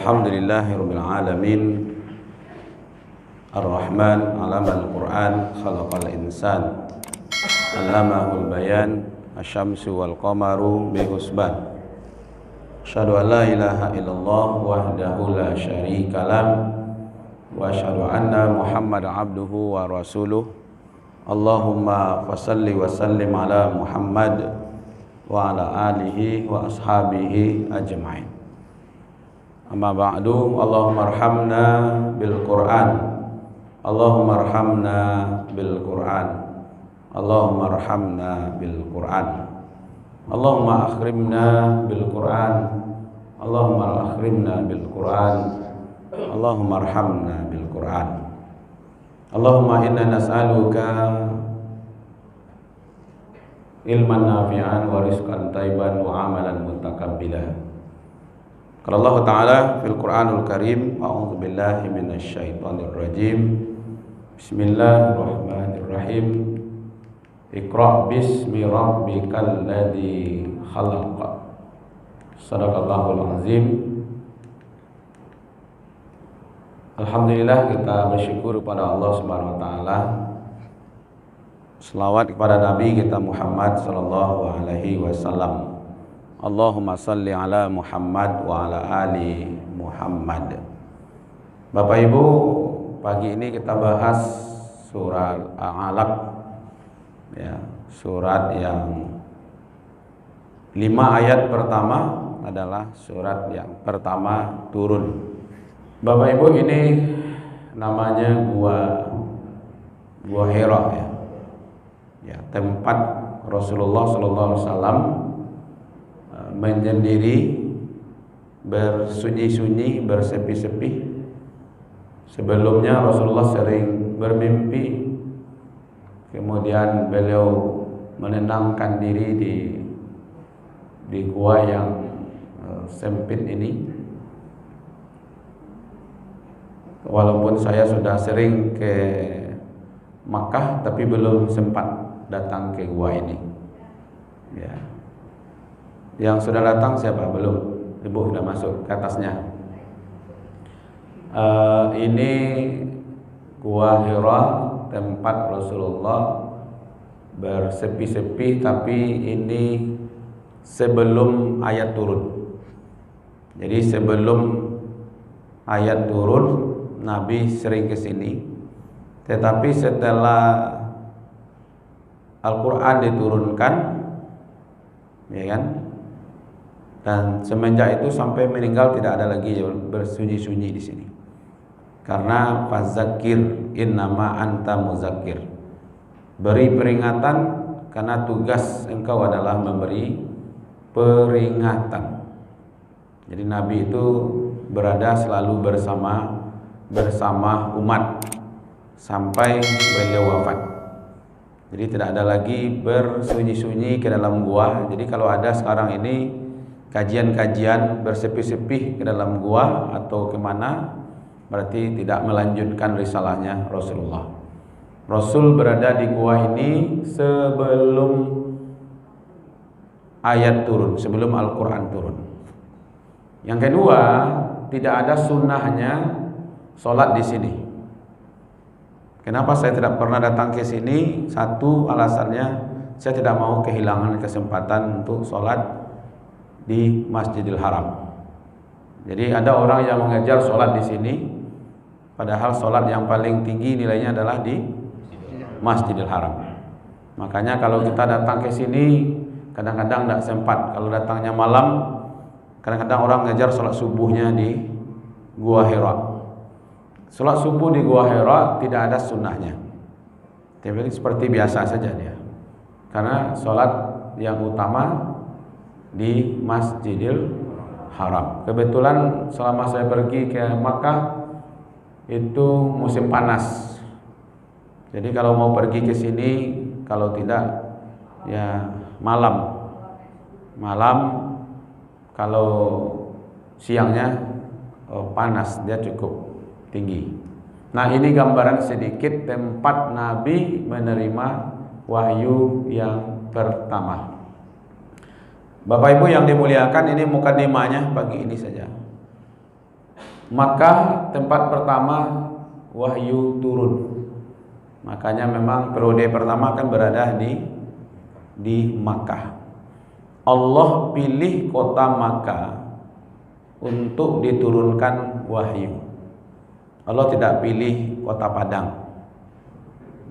Alhamdulillahirabbil alamin. Ar-Rahman 'allamal Qur'an, khalaqal insan, 'allamahul bayan, asy-syamsu wal qamaru bihusban. Asyhadu an la ilaha illallah wahdahu la syarikalah wa asyhadu anna Muhammadan abduhu wa rasuluh. Allahumma fashalli wa sallim ala Muhammad wa ala alihi wa ashabihi ajma'in. Amma ba'du, Allahumma arhamna bil Qur'an. Allahumma arhamna bil Qur'an. Allahumma arhamna bil Qur'an. Allahumma akhrimna bil Qur'an. Allahumma akhrimna bil Qur'an. Allahumma arhamna bil Qur'an. Allahumma inna nas'aluka ilman nafi'an wa rizqan thayyiban wa amalan mutakabbilan. Qala Allah Ta'ala fil Qur'anul Karim, a'udzu billahi minasy syaithanir rajim. Bismillahirrahmanirrahim. Iqra' bismi rabbikal ladzi khalaq. Shadaqallahul azim. Alhamdulillah, kita bersyukur kepada Allah Subhanahu wa taala. Selawat kepada Nabi kita Muhammad sallallahu alaihi wasallam. Allahumma salli ala Muhammad wa ala ali Muhammad. Bapak Ibu, pagi ini kita bahas surat Al-Alaq, ya, surat yang 5 ayat pertama adalah surat yang pertama turun. Bapak Ibu, ini namanya Gua Hira, ya. Ya, tempat Rasulullah sallallahu alaihi wasallam menyendiri, bersunyi-sunyi, bersepi-sepi. Sebelumnya Rasulullah sering bermimpi, kemudian beliau menenangkan diri di gua yang sempit ini. Walaupun saya sudah sering ke Makkah, tapi belum sempat datang ke gua ini. Ya. Yang sudah datang siapa? Belum. Ibu sudah masuk ke atasnya. Ini Gua Hira, tempat Rasulullah bersepi-sepi, tapi ini sebelum ayat turun. Jadi sebelum ayat turun, Nabi sering ke sini. Tetapi setelah Al-Quran diturunkan, ya kan? Dan semenjak itu sampai meninggal tidak ada lagi bersunyi-sunyi di sini. Karena fazakir innama anta muzakir. Beri peringatan karena tugas engkau adalah memberi peringatan. Jadi Nabi itu berada selalu bersama umat sampai beliau wafat. Jadi tidak ada lagi bersunyi-sunyi ke dalam gua. Jadi kalau ada sekarang ini kajian-kajian bersepi-sepi ke dalam gua atau kemana, berarti tidak melanjutkan risalahnya Rasulullah. Rasul berada di gua ini sebelum ayat turun, sebelum Al-Quran turun. Yang kedua, tidak ada sunnahnya sholat di sini. Kenapa saya tidak pernah datang ke sini? Satu alasannya, saya tidak mau kehilangan kesempatan untuk sholat di Masjidil Haram. Jadi ada orang yang mengejar sholat di sini, padahal sholat yang paling tinggi nilainya adalah di Masjidil Haram. Makanya kalau kita datang ke sini, kadang-kadang tidak sempat. Kalau datangnya malam, kadang-kadang orang mengejar sholat subuhnya di Gua Hira. Sholat subuh di Gua Hira tidak ada sunnahnya. Tapi seperti biasa saja dia. Karena sholat yang utama di Masjidil Haram. Kebetulan selama saya pergi ke Makkah itu musim panas. Jadi kalau mau pergi ke sini, kalau tidak ya malam. Kalau siangnya panas, dia cukup tinggi. Nah, ini gambaran sedikit tempat Nabi menerima wahyu yang pertama. Bapak Ibu yang dimuliakan, ini mukadimahnya pagi ini saja. Makkah tempat pertama wahyu turun. Makanya memang periode pertama kan berada di Makkah. Allah pilih kota Makkah untuk diturunkan wahyu. Allah tidak pilih kota Padang.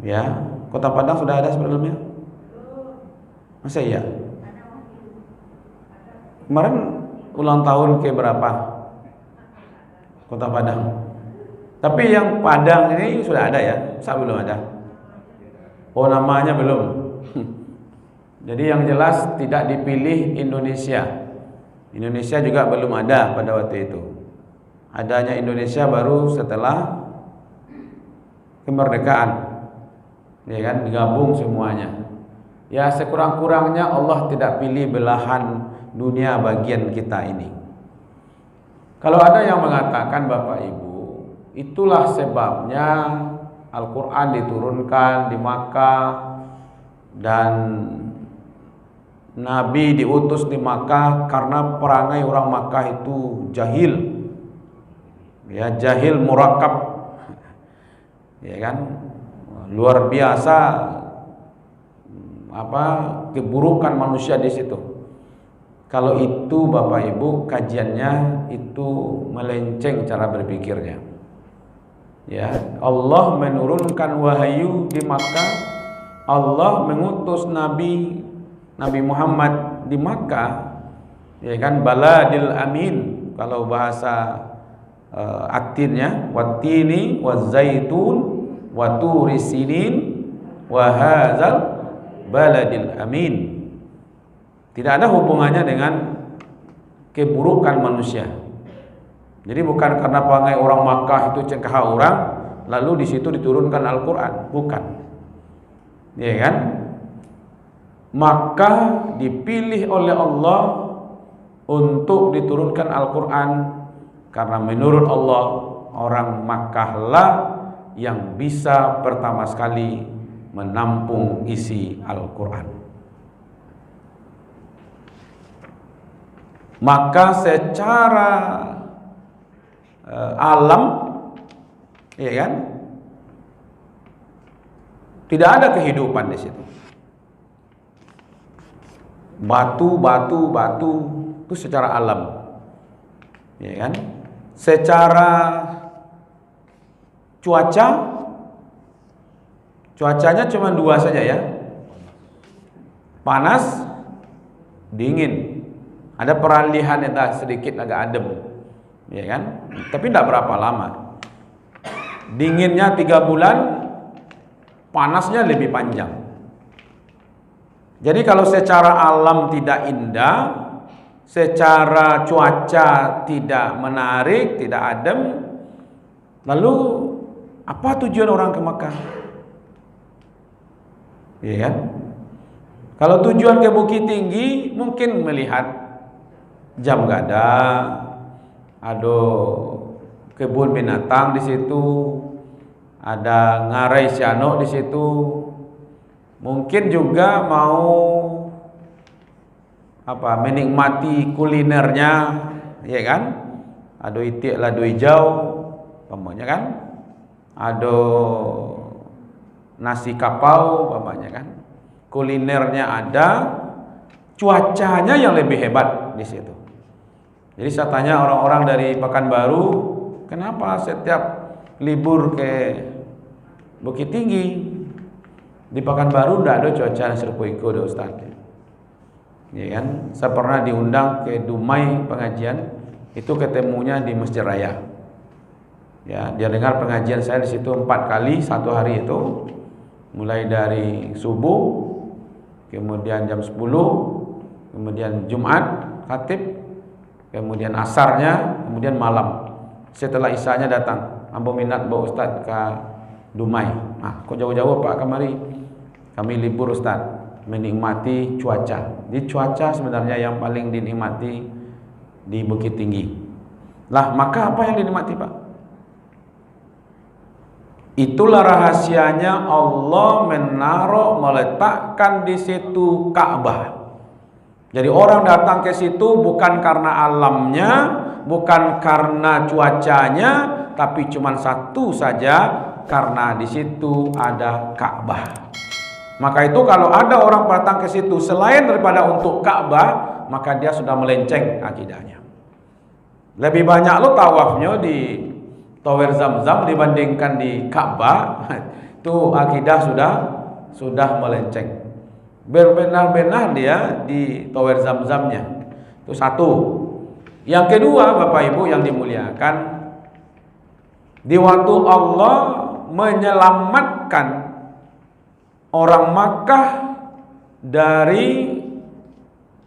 Ya, kota Padang sudah ada sebelumnya? Masa iya? Kemarin ulang tahun ke berapa? Kota Padang. Tapi yang Padang ini sudah ada ya? Saya belum ada. Oh, namanya belum. Jadi yang jelas tidak dipilih Indonesia. Indonesia juga belum ada pada waktu itu. Adanya Indonesia baru setelah kemerdekaan. Ya kan, digabung semuanya. Ya, sekurang-kurangnya Allah tidak pilih belahan dunia bagian kita ini. Kalau ada yang mengatakan Bapak Ibu, itulah sebabnya Al-Quran diturunkan di Makkah dan Nabi diutus di Makkah karena perangai orang Makkah itu jahil. Ya, jahil murakkab. Ya kan? Luar biasa keburukan manusia di situ. Kalau itu Bapak Ibu kajiannya itu melenceng cara berpikirnya. Ya, Allah menurunkan wahyu di Makkah. Allah mengutus Nabi Muhammad di Makkah. Ya kan, baladil amin kalau bahasa atinnya, wattini wazaitun wa turi sinin wa hadzal baladil amin. Tidak ada hubungannya dengan keburukan manusia. Jadi bukan karena perangai orang Makkah itu cengkeh orang lalu di situ diturunkan Al-Qur'an, bukan. Ya kan? Makkah dipilih oleh Allah untuk diturunkan Al-Qur'an karena menurut Allah orang Makkah lah yang bisa pertama sekali menampung isi Al-Quran. Maka secara alam, ya kan, tidak ada kehidupan di situ. Batu itu secara alam, ya kan. Secara cuacanya cuma dua saja ya, panas, dingin. Ada peralihan yang sedikit agak adem, ya kan? Tapi tidak berapa lama. Dinginnya 3 bulan, panasnya lebih panjang. Jadi kalau secara alam tidak indah, secara cuaca tidak menarik, tidak adem, lalu apa tujuan orang ke Makkah? Ya kan? Kalau tujuan ke Bukit Tinggi mungkin melihat jam gadang, ada kebun binatang di situ, ada ngarai siano di situ. Mungkin juga mau menikmati kulinernya, ya kan? Ada itik lado hijau, pamannya kan? Ada nasi kapau, pamannya kan? Kulinernya ada, cuacanya yang lebih hebat di situ. Jadi saya tanya orang-orang dari Pekanbaru, kenapa setiap libur ke Bukit Tinggi? Di Pekanbaru tidak ada cuaca yang serpoiko deh Ustaz. Ya kan? Saya pernah diundang ke Dumai pengajian, itu ketemunya di Masjid Raya. Ya, dia dengar pengajian saya di situ 4 kali satu hari itu, mulai dari subuh, kemudian jam 10, kemudian Jumat khatib, kemudian asarnya, kemudian malam. Setelah isanya datang, ambo minat bawa Ustaz ke Dumai. Nah, kok jauh-jauh Pak kemari? Kami libur Ustaz, menikmati cuaca. Di cuaca sebenarnya yang paling dinikmati di Bukit Tinggi. Lah, maka apa yang dinikmati Pak? Itulah rahasianya Allah meletakkan di situ Ka'bah. Jadi orang datang ke situ bukan karena alamnya, bukan karena cuacanya, tapi cuma satu saja, karena di situ ada Ka'bah. Maka itu kalau ada orang datang ke situ selain daripada untuk Ka'bah, maka dia sudah melenceng akidahnya. Lebih banyak lo tawafnya di Tower Zam-Zam dibandingkan di Ka'bah, itu akidah sudah melenceng. Benar-benar dia di Tower Zam-Zamnya. Itu satu. Yang kedua, Bapak Ibu yang dimuliakan, di waktu Allah menyelamatkan orang Makkah dari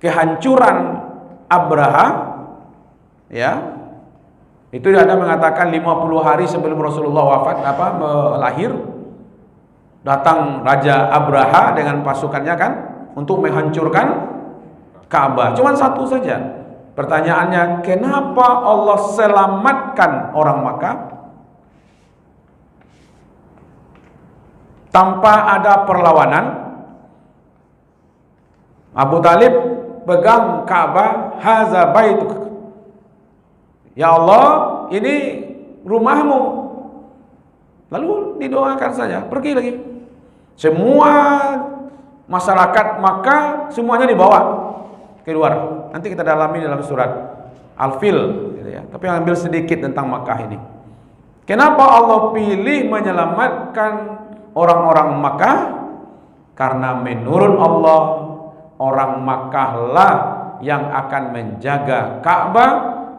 kehancuran Abraha, ya. Itu ada mengatakan 50 hari sebelum Rasulullah wafat lahir, datang Raja Abraha dengan pasukannya kan untuk menghancurkan Ka'bah. Cuman satu saja. Pertanyaannya, kenapa Allah selamatkan orang Makkah tanpa ada perlawanan? Abu Talib pegang Ka'bah, haza baituk. Ya Allah, ini rumahmu. Lalu didoakan saja, pergi lagi. Semua masyarakat Makkah semuanya dibawa keluar. Nanti kita dalami dalam surat Al-Fil, gitu ya. Tapi ambil sedikit tentang Makkah ini. Kenapa Allah pilih menyelamatkan orang-orang Makkah? Karena menurut Allah, orang Makkah lah yang akan menjaga Ka'bah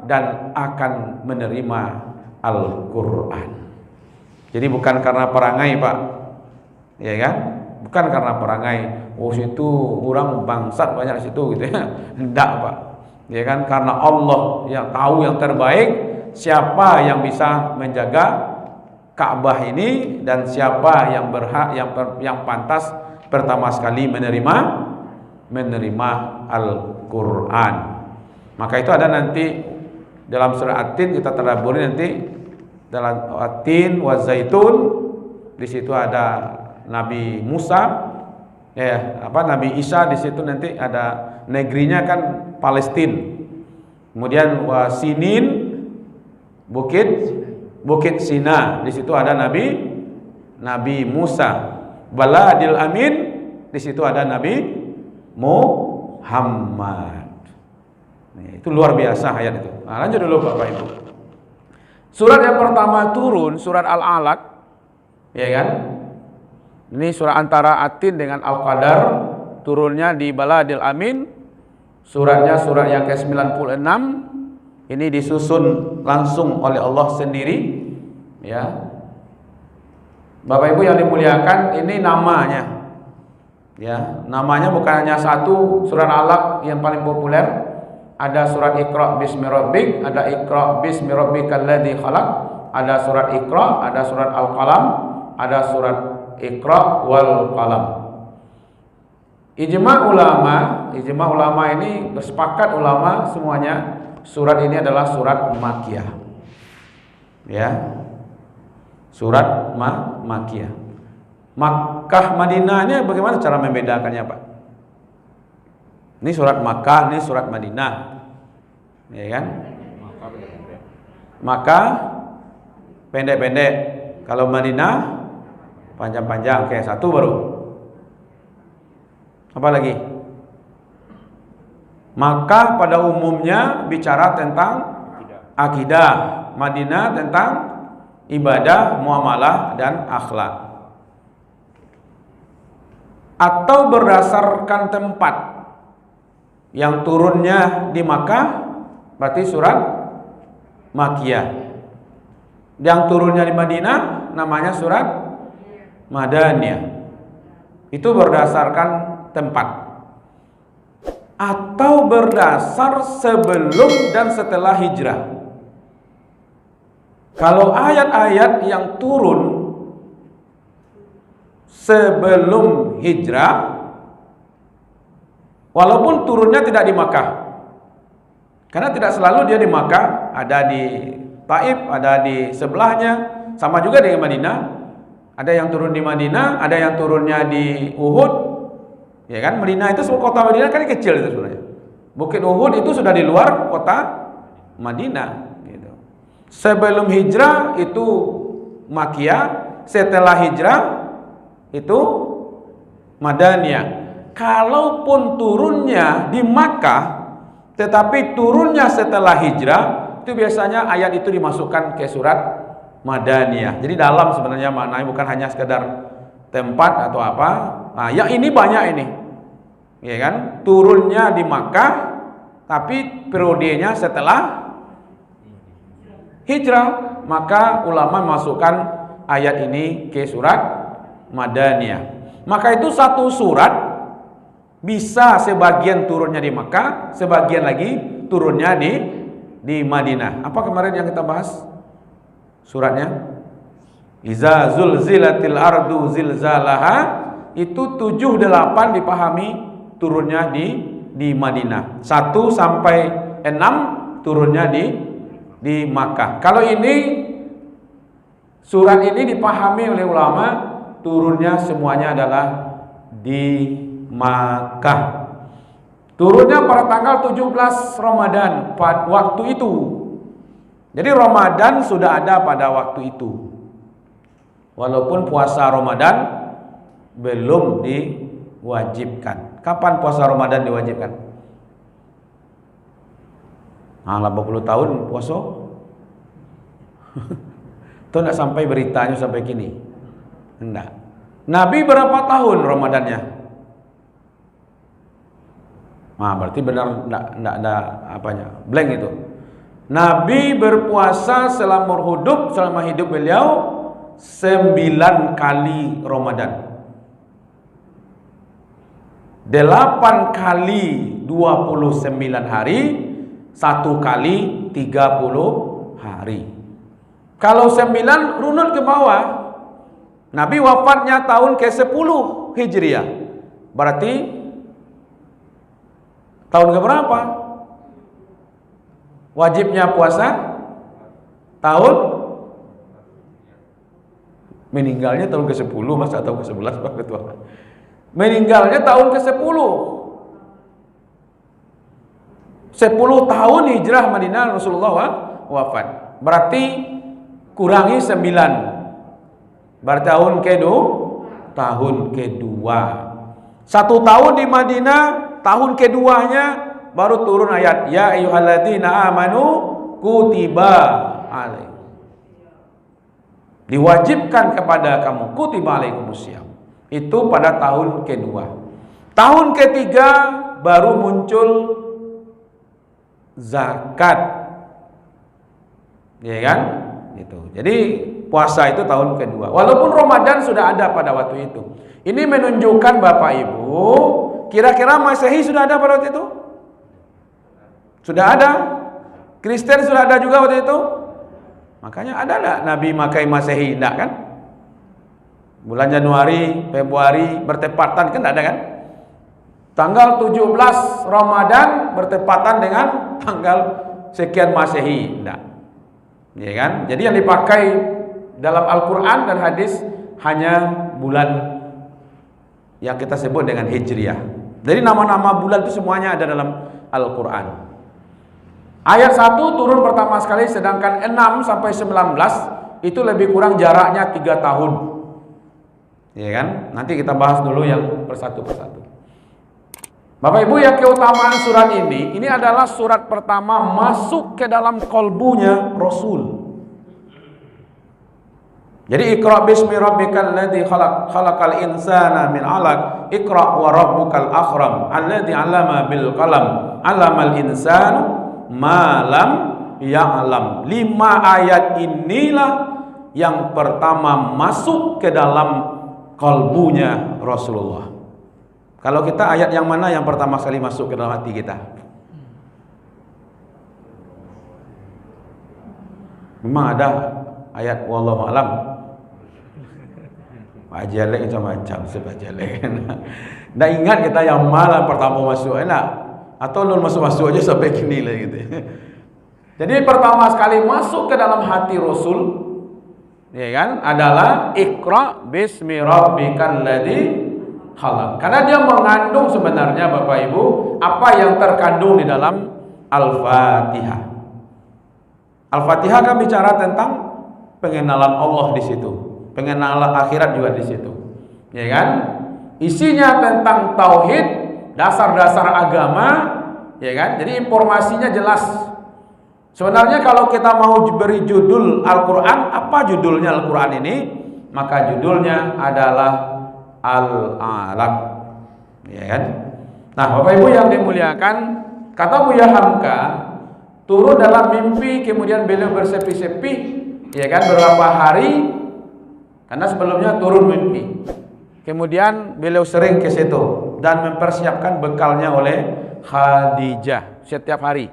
dan akan menerima Al-Quran. Jadi bukan karena perangai, Pak, ya kan? Bukan karena perangai. Oh, situ orang bangsat banyak di situ, gitu ya. Tidak, Pak. Ya kan? Karena Allah yang tahu yang terbaik siapa yang bisa menjaga Ka'bah ini dan siapa yang berhak, yang pantas pertama sekali menerima Al-Quran. Maka itu ada nanti dalam surah At-Tin, kita tadabburi nanti dalam At-Tin wa Zaitun. Di situ ada Nabi Musa, Nabi Isa. Di situ nanti ada negerinya kan Palestina. Kemudian wa Sinin, bukit Sina. Di situ ada Nabi Musa. Baladil Amin. Di situ ada Nabi Muhammad. Itu luar biasa ayat itu. Nah, lanjut dulu Bapak Ibu. Surat yang pertama turun, surat Al-Alaq, ya kan? Ini surat antara At-Tin dengan Al-Qadar, turunnya di Baladil Amin. Suratnya surat yang ke-96. Ini disusun langsung oleh Allah sendiri, ya. Bapak Ibu yang dimuliakan, ini namanya. Ya, namanya bukan hanya satu, surat Al-Alaq yang paling populer. Ada surat Iqra bismi rabbik, ada Iqra bismi rabbikal ladzi khalaq, ada surat Iqra, ada surat Al-Qalam, ada surat Iqra wal Qalam. Ijma ulama ini bersepakat, ulama semuanya, surat ini adalah surat Makkiyah. Ya. Surat Makkiyah. Makkah Madinahnya bagaimana cara membedakannya, Pak? Ini surat Makkah, ini surat Madinah, ya kan? Makkah pendek-pendek, kalau Madinah panjang-panjang. Oke, satu baru. Apa lagi? Makkah pada umumnya bicara tentang akidah, Madinah tentang ibadah, muamalah dan akhlak. Atau berdasarkan tempat. Yang turunnya di Makkah berarti surat Makkiyah. Yang turunnya di Madinah namanya surat Madaniyah. Itu berdasarkan tempat. Atau berdasar sebelum dan setelah hijrah. Kalau ayat-ayat yang turun sebelum hijrah, walaupun turunnya tidak di Makkah, karena tidak selalu dia di Makkah, ada di Taif, ada di sebelahnya, sama juga dengan Madinah. Ada yang turun di Madinah, ada yang turunnya di Uhud, ya kan? Madinah itu kota Madinah kan kecil itu sebenarnya. Bukit Uhud itu sudah di luar kota Madinah gitu. Sebelum hijrah itu Makkiyah, setelah hijrah itu Madaniyah. Kalaupun turunnya di Makkah tetapi turunnya setelah hijrah, itu biasanya ayat itu dimasukkan ke surat Madaniyah. Jadi dalam sebenarnya maknanya, bukan hanya sekedar tempat atau apa. Nah, yang ini banyak ini. Ya kan? Turunnya di Makkah tapi periodenya setelah hijrah, maka ulama masukkan ayat ini ke surat Madaniyah. Maka itu satu surat bisa sebagian turunnya di Makkah, sebagian lagi turunnya di Madinah. Apa kemarin yang kita bahas suratnya? Iza zulzilatil ardu zilzalaha, itu 7-8 dipahami turunnya di Madinah. 1 sampai 6 turunnya di Makkah. Kalau ini surat ini dipahami oleh ulama turunnya semuanya adalah di Makkah. Turunnya pada tanggal 17 Ramadan pada waktu itu. Jadi Ramadan sudah ada pada waktu itu. Walaupun puasa Ramadan belum diwajibkan. Kapan puasa Ramadan diwajibkan? Nah, 80 tahun puasa. Itu enggak sampai beritanya sampai kini. Enggak. Nabi berapa tahun Ramadannya? Nah, berarti benar enggak ada apanya. Blank itu. Nabi berpuasa selama hidup beliau 9 kali Ramadan. 8 kali 29 hari, 1 kali 30 hari. Kalau 9 runut ke bawah, Nabi wafatnya tahun ke-10 Hijriah. Berarti tahun keberapa wajibnya puasa? Tahun meninggalnya tahun ke-10 Mas, atau ke-11 Pak Ketua? Meninggalnya tahun ke-10. 10 tahun hijrah Madinah Rasulullah wafat. Berarti kurangi 9. Berarti tahun kedua. 1 tahun di Madinah, tahun keduanya baru turun ayat ya ayyuhalladzina amanu kutiba alaikum. Diwajibkan kepada kamu, kutiba alaikumusiyam. Itu pada tahun kedua. Tahun ketiga baru muncul zakat. Ya kan? Gitu. Jadi puasa itu tahun kedua. Walaupun Ramadan sudah ada pada waktu itu. Ini menunjukkan Bapak Ibu, kira-kira Masehi sudah ada pada waktu itu? Sudah ada? Kristen sudah ada juga waktu itu? Makanya ada enggak Nabi makai Masehi? Enggak kan? Bulan Januari, Februari bertepatan kan ada kan? Tanggal 17 Ramadan bertepatan dengan tanggal sekian Masehi, enggak. Ya kan? Jadi yang dipakai dalam Al-Qur'an dan hadis hanya bulan yang kita sebut dengan Hijriah. Jadi nama-nama bulan itu semuanya ada dalam Al-Qur'an. Ayat 1 turun pertama sekali, sedangkan 6 sampai 19 itu lebih kurang jaraknya 3 tahun. Ya kan? Nanti kita bahas dulu yang persatu. Bapak Ibu, yang keutamaan surat ini adalah surat pertama masuk ke dalam kolbunya Rasul. Jadi Iqra bismi rabbikal ladzi khalaq, khalaqal insana min 'alaq, Iqra wa rabbukal akram, alladzi 'allama bil qalam, 'allamal insana ma lam ya'lam. 5 ayat inilah yang pertama masuk ke dalam kalbunya Rasulullah. Kalau kita ayat yang mana yang pertama kali masuk ke dalam hati kita? Memang ada ayat wallahu alam. Pak Jelek macam-macam sebab Jelek. Nggak ingat kita yang mana pertama masuk enak, atau non masuk aja sampai kini lah gitu. Jadi pertama sekali masuk ke dalam hati Rasul, ya kan, adalah Iqra bismi rabbikal ladzi halal. Karena dia mengandung sebenarnya Bapak Ibu apa yang terkandung di dalam Al-Fatihah. Al-Fatihah kan bicara tentang pengenalan Allah di situ, pengenalan akhirat juga di situ. Ya kan? Isinya tentang tauhid, dasar-dasar agama, ya kan? Jadi informasinya jelas. Sebenarnya kalau kita mau beri judul Al-Qur'an, apa judulnya Al-Qur'an ini? Maka judulnya adalah Al-Alaq. Ya kan? Nah, Bapak Ibu yang dimuliakan, kata Buya Hamka turun dalam mimpi, kemudian beliau bersepi-sepi, ya kan, beberapa hari, karena sebelumnya turun mimpi. Kemudian beliau sering ke situ dan mempersiapkan bekalnya oleh Khadijah setiap hari.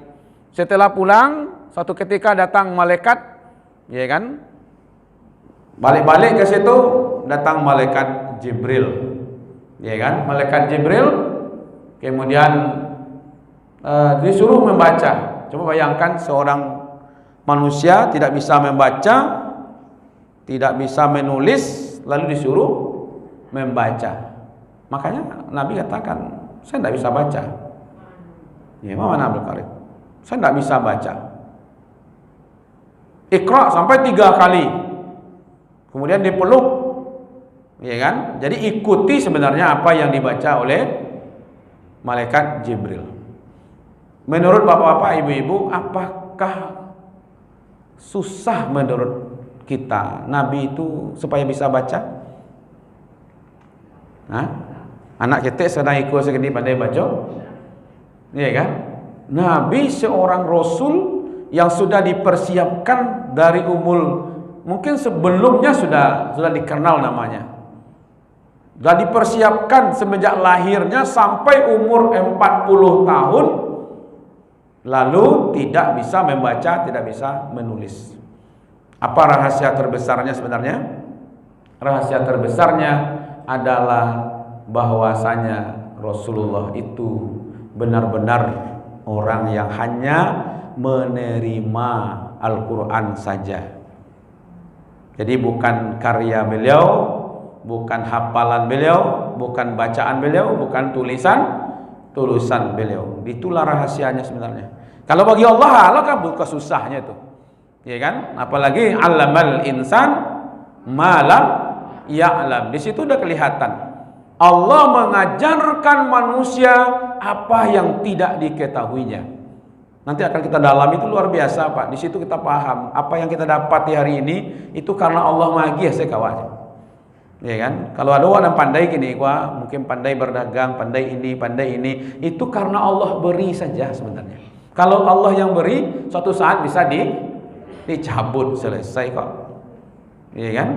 Setelah pulang, suatu ketika datang malaikat, ya kan? Balik-balik ke situ datang malaikat Jibril. Ya kan? Malaikat Jibril kemudian disuruh membaca. Coba bayangkan seorang manusia tidak bisa membaca, tidak bisa menulis, lalu disuruh membaca. Makanya Nabi katakan, saya tidak bisa baca. Ya, mana Abdul Karim? Saya tidak bisa baca. Iqra sampai 3 kali. Kemudian dipeluk. Ya kan? Jadi ikuti sebenarnya apa yang dibaca oleh malaikat Jibril. Menurut bapak-bapak, ibu-ibu, apakah susah menurut kita Nabi itu supaya bisa baca? Hah? Anak kita sedang ikut segini pandai baca? Iya kan? Nabi seorang Rasul yang sudah dipersiapkan dari umur, mungkin sebelumnya sudah dikenal namanya. Sudah dipersiapkan semenjak lahirnya sampai umur 40 tahun, lalu tidak bisa membaca, tidak bisa menulis. Apa rahasia terbesarnya sebenarnya? Rahasia terbesarnya adalah bahwasanya Rasulullah itu benar-benar orang yang hanya menerima Al-Quran saja. Jadi bukan karya beliau, bukan hafalan beliau, bukan bacaan beliau, bukan tulisan beliau. Itulah rahasianya sebenarnya. Kalau bagi Allah kan bukan susahnya itu, ya kan? Apalagi allamal insan malam ya'lam. Di situ udah kelihatan Allah mengajarkan manusia apa yang tidak diketahuinya. Nanti akan kita dalami, itu luar biasa Pak. Di situ kita paham apa yang kita dapat di hari ini itu karena Allah magih sekawan. Ya kan? Kalau ada orang yang pandai gini, wah mungkin pandai berdagang, pandai ini, itu karena Allah beri saja sebenarnya. Kalau Allah yang beri, suatu saat bisa dicabut, selesai kok. Ya kan?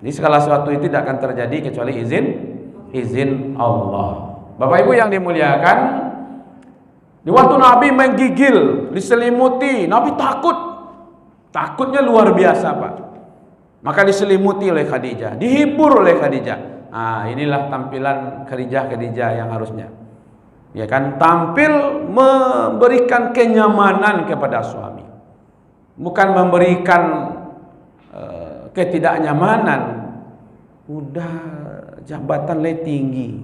Jadi segala sesuatu itu tidak akan terjadi kecuali izin Allah. Bapak Ibu yang dimuliakan, di waktu Nabi menggigil, diselimuti, Nabi takutnya luar biasa Pak. Maka diselimuti oleh Khadijah, dihibur oleh Khadijah. Inilah tampilan Khadijah yang harusnya, ya kan, tampil memberikan kenyamanan kepada suami, bukan memberikan ketidaknyamanan. Udah jabatan le tinggi,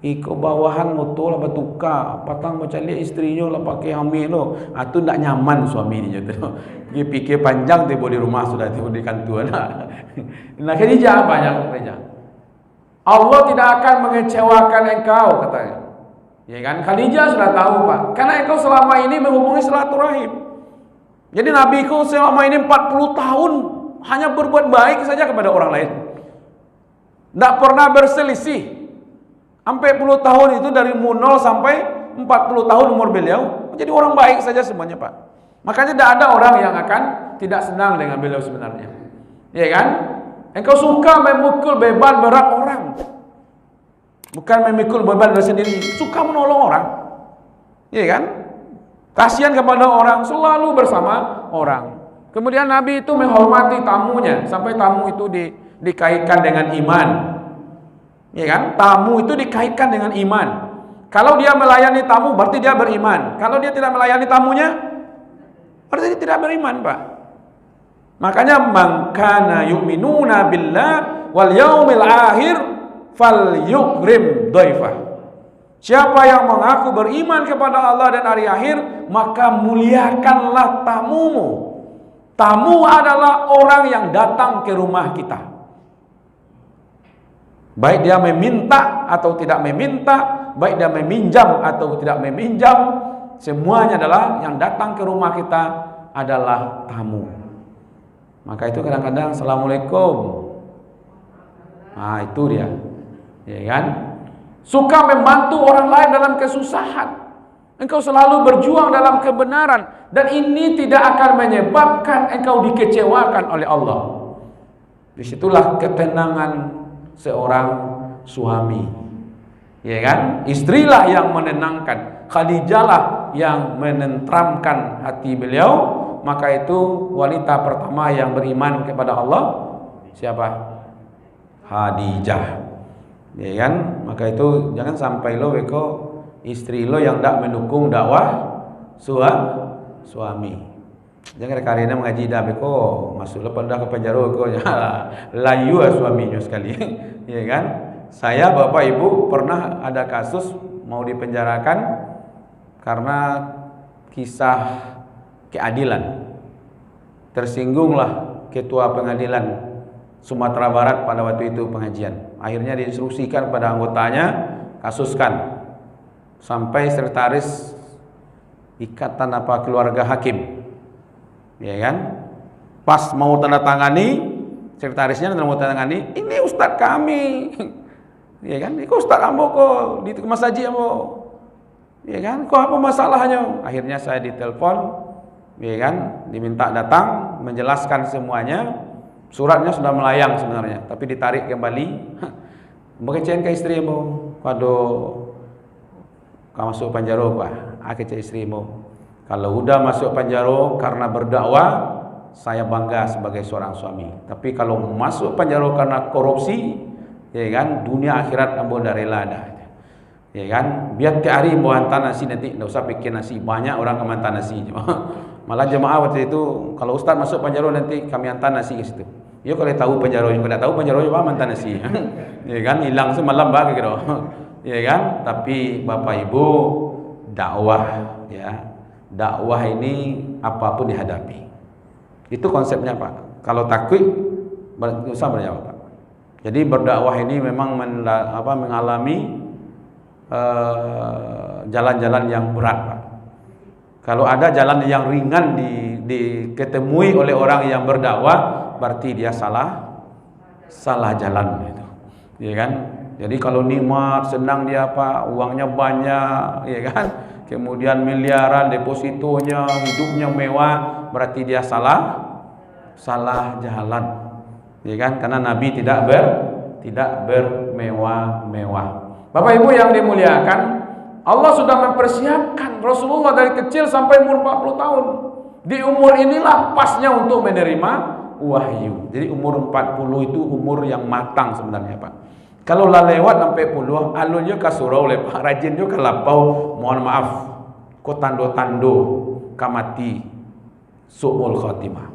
iko bawahan motor lah batuka, patang macam lihat istrinya lah pakai hamil lo, tu tak nyaman suami ni tu. Dia fikir panjang tiba di rumah sudah tiba di kantor lah. Nah Khadijah banyak Khadijah. Allah tidak akan mengecewakan engkau katanya. Ya kan, Khadijah sudah tahu Pak, karena engkau selama ini menghubungi silaturahim. Jadi Nabi ku selama ini 40 tahun hanya berbuat baik saja kepada orang lain. Tidak pernah berselisih. Sampai 10 tahun itu dari 0 sampai 40 tahun umur beliau menjadi orang baik saja semuanya Pak. Makanya tidak ada orang yang akan tidak senang dengan beliau sebenarnya. Ya kan? Engkau suka memukul beban berat orang, bukan memikul beban diri sendiri. Suka menolong orang, ya kan? Kasihan kepada orang, selalu bersama orang. Kemudian Nabi itu menghormati tamunya, sampai tamu itu dikaitkan dengan iman. Ya kan? Tamu itu dikaitkan dengan iman. Kalau dia melayani tamu berarti dia beriman. Kalau dia tidak melayani tamunya berarti dia tidak beriman, Pak. Makanya man kana yu'minuna billah wal yaumil akhir falyukrim dhaifah. Siapa yang mengaku beriman kepada Allah dan hari akhir, maka muliakanlah tamumu. Tamu adalah orang yang datang ke rumah kita. Baik dia meminta atau tidak meminta, baik dia meminjam atau tidak meminjam, semuanya adalah yang datang ke rumah kita adalah tamu. Maka itu kadang-kadang Assalamualaikum. Nah itu dia, ya kan? Suka membantu orang lain dalam kesusahan. Engkau selalu berjuang dalam kebenaran, dan ini tidak akan menyebabkan engkau dikecewakan oleh Allah. Disitulah ketenangan seorang suami, ya kan? Istrilah yang menenangkan, Khadijah lah yang menenteramkan hati beliau. Maka itu wanita pertama yang beriman kepada Allah siapa? Khadijah. Ya kan? Maka itu jangan sampai lo beko istri lo yang tak mendukung dakwah suami. Jangan karena mengaji dah beko masuk lo pada ke penjara beko layu suaminya sekali. Ya kan? Saya Bapak Ibu pernah ada kasus mau dipenjarakan karena kisah keadilan. Tersinggunglah ketua pengadilan Sumatera Barat pada waktu itu pengajian. Akhirnya diinstruksikan pada anggotanya, kasuskan. Sampai sekretaris ikatan apa keluarga hakim. Ya kan? Pas mau tanda tangani, sekretarisnya mau tanda tangani, ini ustaz kami. Ya kan? Ini ustaz ambo kok di Mas Haji ambo. Ya kan? Kok apa masalahnya? Akhirnya saya ditelepon, ya kan? Diminta datang menjelaskan semuanya. Suratnya sudah melayang sebenarnya, tapi ditarik kembali. Bekecein ke istrimu, waduh, kau masuk penjara pak, akece istrimu. Kalau udah masuk penjara karena berdakwah, saya bangga sebagai seorang suami. Tapi kalau masuk penjara karena korupsi, ya kan, dunia akhirat ambo dah rela dah. Ya kan, biar tiap hari mau hantar nasi nanti, tidak usah bikin nasi banyak orang kemantan nasi. Malah jemaah waktu itu kalau ustaz masuk penjara nanti kami hantar nasi ke situ. Ya kalau tahu penjara, kalau tak tahu penjara apa mantan nasi. Ya kan, hilang semalam bagi gitu. Ya kan, tapi Bapak Ibu dakwah ya. Dakwah ini apapun dihadapi. Itu konsepnya Pak. Kalau takut usah berjawab Pak. Jadi berdakwah ini memang mengalami jalan-jalan yang berat Pak. Kalau ada jalan yang ringan diketemui oleh orang yang berdakwah, berarti dia salah jalan gitu. Ya kan? Jadi kalau nikmat, senang dia apa, uangnya banyak, ya kan? Kemudian miliaran depositonya, hidupnya mewah, berarti dia salah jalan. Ya kan? Karena Nabi tidak bermewah-mewah. Bapak Ibu yang dimuliakan, Allah sudah mempersiapkan Rasulullah dari kecil sampai umur 40 tahun. Di umur inilah pasnya untuk menerima wahyu. Jadi umur 40 itu umur yang matang sebenarnya Pak. Kalau lah lewat sampai puluh, alunnya ke surau le Pak, rajinnya ke lapau, mohon maaf, ko tando-tando kamati su'ul khatimah.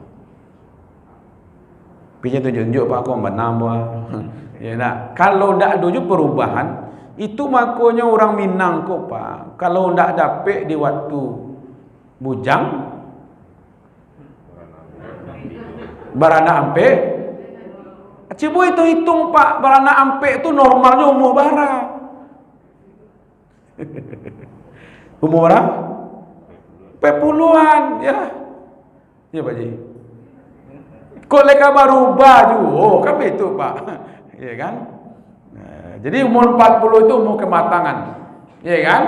Pinjam tunjuk Pak ko menambah. Ya nak, kalau ndak ada perubahan, itu makanya orang Minang kok Pak. Kalau ndak dapet di waktu bujang, barana ampe, cibu itu hitung Pak, barana ampe itu normalnya umur bara. Umur berapa? Pepuluhan ya. Ya Pak Ji. Kok leka baru baju, oh kan itu Pak. Ya kan? Nah, jadi umur 40 itu umur kematangan. Ya kan?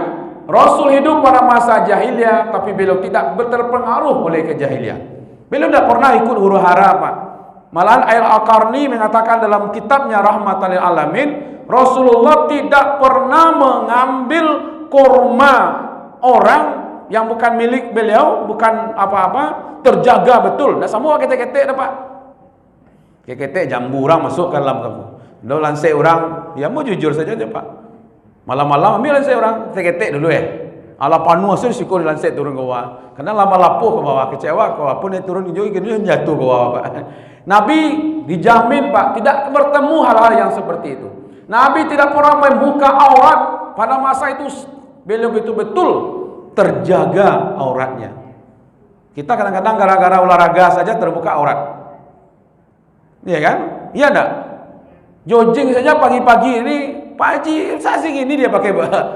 Rasul hidup pada masa jahiliyah, tapi beliau tidak terpengaruh oleh kejahilian. Beliau tidak pernah ikut huru hara Pak. Malahan Al-Qarni mengatakan dalam kitabnya Rahmatan lil Alamin, Rasulullah tidak pernah mengambil kurma orang yang bukan milik beliau, bukan apa-apa, terjaga betul. Nah semua ketek-ketek Pak. Ketek jambu orang masuk ke dalam kamu. Dah lansai orang, ya mau jujur saja Pak. Malam-malam ambil lansai orang, ketek dulu ya. Ala panu asyik sikul lansai turun ke bawah. Karena lama lapuh ke bawah, kecewa ke bawah pun dia turun hijau dia jatuh ke bawah Pak. Nabi dijamin Pak tidak bertemu hal-hal yang seperti itu. Nabi tidak pernah membuka aurat. Pada masa itu beliau betul-betul terjaga auratnya. Kita kadang-kadang gara-gara olahraga saja terbuka aurat. Iya kan? Iya enggak? Jogging saja pagi-pagi ini, Pak Haji, sasing ini dia pakai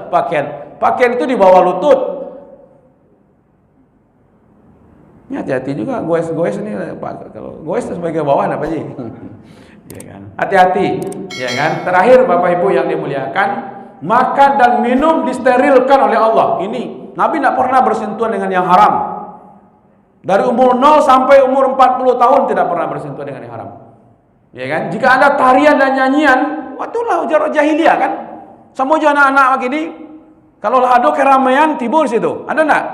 pakaian. Pakaian itu di bawah lutut. Ini hati-hati juga goes-goes ini, Pak. Kalau goes sebagai bawah apa sih? Ya kan? Hati-hati, ya kan? Terakhir Bapak Ibu yang dimuliakan, makan dan minum disterilkan oleh Allah. Ini Nabi tidak pernah bersentuhan dengan yang haram. Dari umur 0 sampai umur 40 tahun tidak pernah bersentuhan dengan yang haram. Ya kan? Jika ada tarian dan nyanyian, watulah ujar jahiliyah kan? Sama aja anak-anak begini, kalau ada keramaian timbul situ. Ada enggak?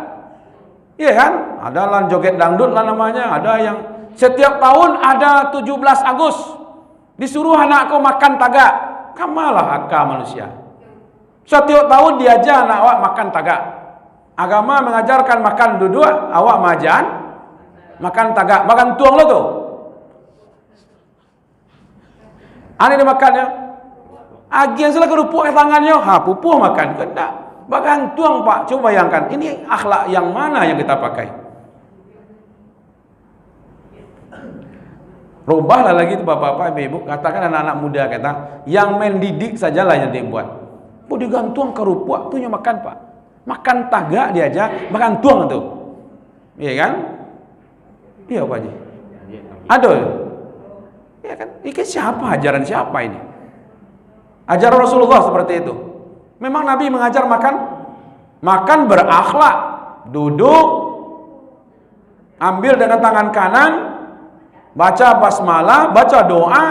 Iya kan? Ada lah joget dangdut lah namanya, ada yang setiap tahun ada 17 Agustus disuruh anakku makan tagak. Kamalah akal manusia. Setiap tahun diajar anak awak makan tagak. Agama mengajarkan makan duduk, awak majan makan tagak, makan tuang lo tuh. Ani dia makannya. Agian salah kerupuk tangannya, pupuh makan. Kendak. Bahkan tuang Pak, coba bayangkan, ini akhlak yang mana yang kita pakai? Rubahlah lagi itu bapak-bapak, ibu-ibu, katakan anak-anak muda kata, yang mendidik sajalah yang dibuat. Oh digantung kerupuk, tuh yang makan Pak. Makan tagak dia aja, makan tuang tuh. Iya kan? Iya Pak Haji. Aduh. Iya kan? Ini siapa ajaran siapa ini? Ajaran Rasulullah seperti itu. Memang Nabi mengajar makan berakhlak, duduk, ambil dengan tangan kanan, baca basmalah, baca doa,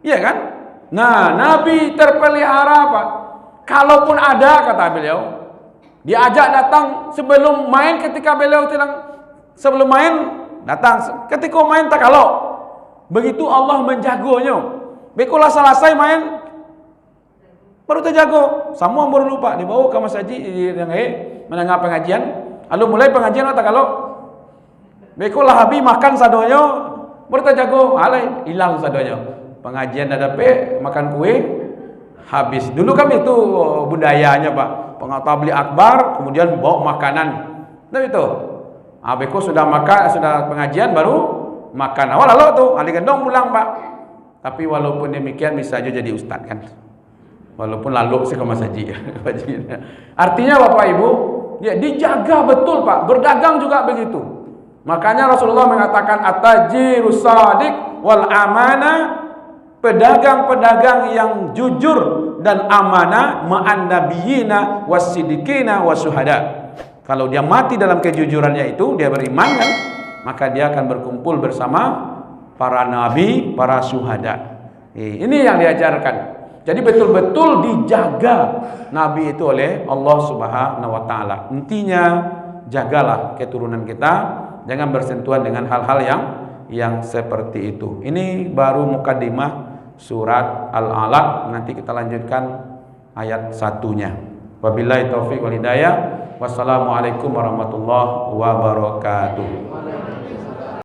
iya kan? Nah, Nabi terpelihara apa? Kalaupun ada, kata beliau, diajak datang sebelum main, ketika beliau bilang sebelum main datang, ketika main tak kalau, begitu Allah menjagonya. Bekolah selesai main, baru terjago, semua baru lupa, dibawa ke Mas Haji yang menengah pengajian, lalu mulai pengajian tak kalau, bekolah habis makan sadonya, baru terjago, alai hilang sadonya. Pengajian ada makan kue, habis. Dulu kan itu budayanya Pak, tabligh akbar, kemudian bawa makanan, nah itu. Beko sudah makan, sudah pengajian baru makan. Awal lalu tuh, Ali gendong pulang Pak. Tapi walaupun demikian bisa aja jadi ustaz kan. Walaupun lalu sih ke Mas Haji. Artinya Bapak Ibu, ya dijaga betul Pak. Berdagang juga begitu. Makanya Rasulullah mengatakan at-tajirus shadiq wal amanah, pedagang-pedagang yang jujur dan amanah, ma'an nabiyina wasiddiqina wasyuhada. Kalau dia mati dalam kejujurannya itu, dia beriman kan, maka dia akan berkumpul bersama para nabi, para syuhada. Ini yang diajarkan. Jadi betul-betul dijaga Nabi itu oleh Allah Subhanahu wa taala. Intinya jagalah keturunan kita, jangan bersentuhan dengan hal-hal yang seperti itu. Ini baru mukadimah surat Al-Alaq, nanti kita lanjutkan ayat 1-nya. Wabillahi taufiq wal hidayah. Wassalamualaikum warahmatullahi wabarakatuh.